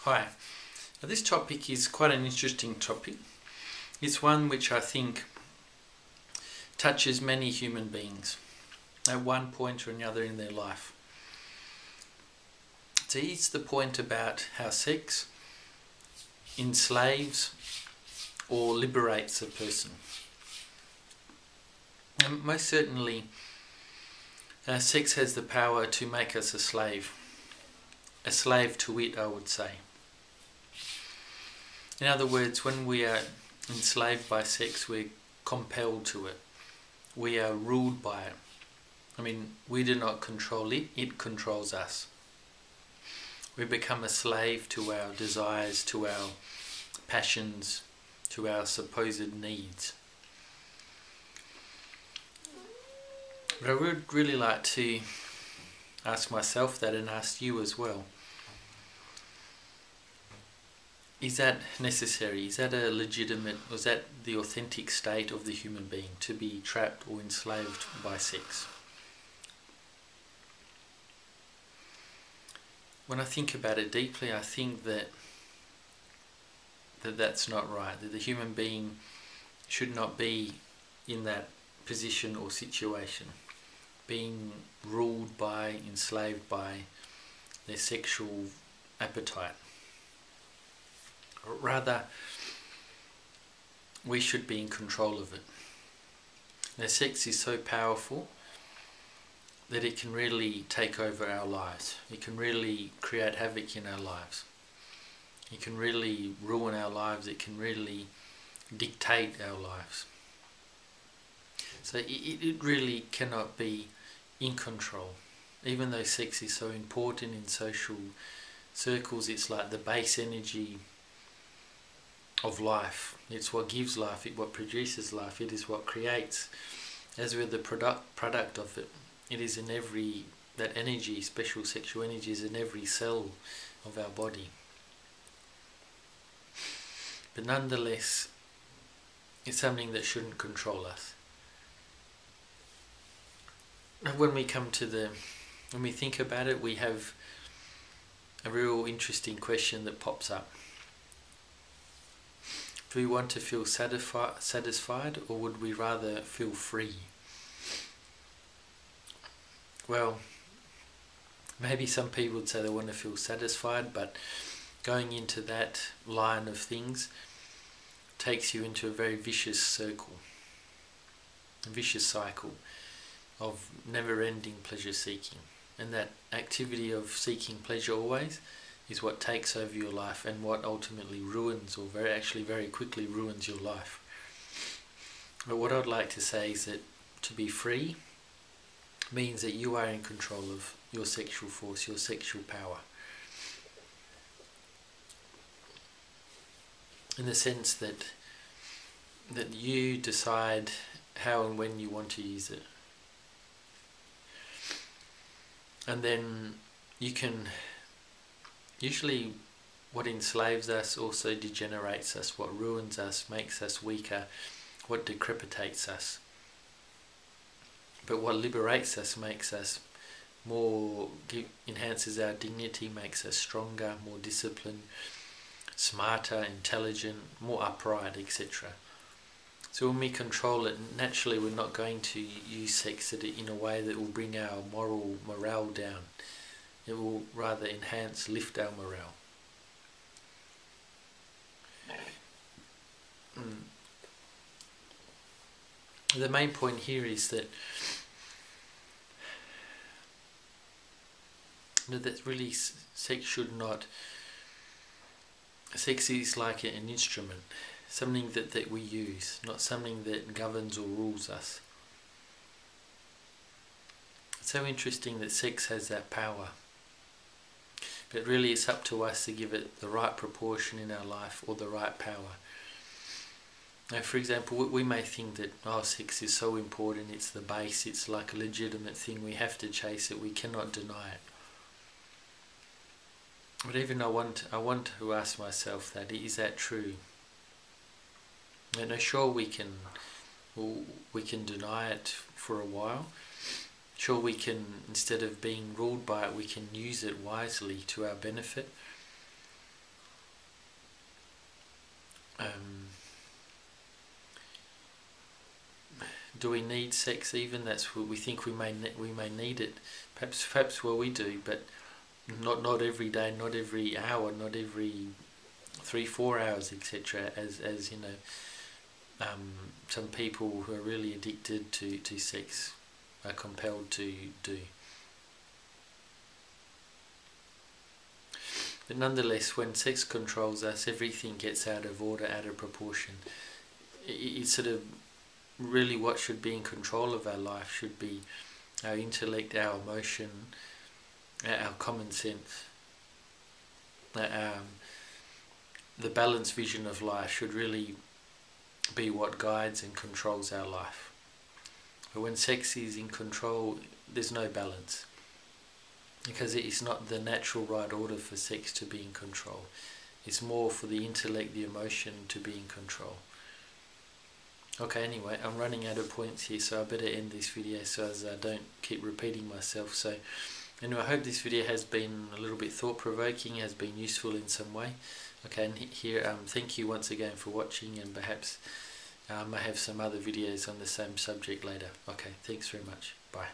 Hi. Now, this topic is quite an interesting topic. It's one which I think touches many human beings at one point or another in their life. So it's the point about how sex enslaves or liberates a person. And most certainly, sex has the power to make us a slave to it, I would say. In other words, when we are enslaved by sex, we're compelled to it. We are ruled by it. I mean, we do not control it, it controls us. We become a slave to our desires, to our passions, to our supposed needs. But I would really like to ask myself that and ask you as well. Is that necessary? Is that a legitimate, or is that the authentic state of the human being, to be trapped or enslaved by sex? When I think about it deeply, I think that that's not right, that the human being should not be in that position or situation, being ruled by, enslaved by their sexual appetite. Rather, we should be in control of it. Now, sex is so powerful that it can really take over our lives. It can really create havoc in our lives. It can really ruin our lives. It can really dictate our lives. So it really cannot be in control. Even though sex is so important in social circles, it's like the base energy of life. It's what gives life, it's what produces life, it is what creates. As we're the product of it, it is in that energy, special sexual energy is in every cell of our body. But nonetheless, it's something that shouldn't control us. When we think about it, we have a real interesting question that pops up. Do we want to feel satisfied, or would we rather feel free? Well, maybe some people would say they want to feel satisfied, but going into that line of things takes you into a very vicious circle, a vicious cycle of never-ending pleasure seeking. And that activity of seeking pleasure always is what takes over your life and what ultimately ruins, or very quickly ruins your life. But what I'd like to say is that to be free means that you are in control of your sexual force, your sexual power. In the sense that you decide how and when you want to use it. And then you can, usually what enslaves us also degenerates us, what ruins us, makes us weaker, what decrepitates us. But what liberates us makes us more, enhances our dignity, makes us stronger, more disciplined, smarter, intelligent, more upright, etc. So when we control it, naturally we're not going to use sex in a way that will bring our morale down. It will rather lift our morale. The main point here is that really sex is like an instrument, something that we use, not something that governs or rules us. It's so interesting that sex has that power. But really it's up to us to give it the right proportion in our life, or the right power. Now, for example, we may think that sex is so important, it's the base, it's like a legitimate thing, we have to chase it, we cannot deny it. But even I want to ask myself that, is that true? And sure, we can deny it for a while. Sure, we can, instead of being ruled by it, we can use it wisely to our benefit. do we need sex even? That's what we think we may need it. Perhaps well we do, but not every day, not every hour, not every 3-4 hours, etc. As you know, some people who are really addicted to sex are compelled to do. But nonetheless, when sex controls us, everything gets out of order, out of proportion. It's sort of really what should be in control of our life should be our intellect, our emotion, our common sense. The balanced vision of life should really be what guides and controls our life. But when sex is in control, there's no balance, because it is not the natural right order for sex to be in control. It's more for the intellect, the emotion to be in control. Okay, anyway, I'm running out of points here, so I better end this video so as I don't keep repeating myself. So anyway, I hope this video has been a little bit thought-provoking, has been useful in some way. Okay, and here, thank you once again for watching, and perhaps I have some other videos on the same subject later. Okay, thanks very much. Bye.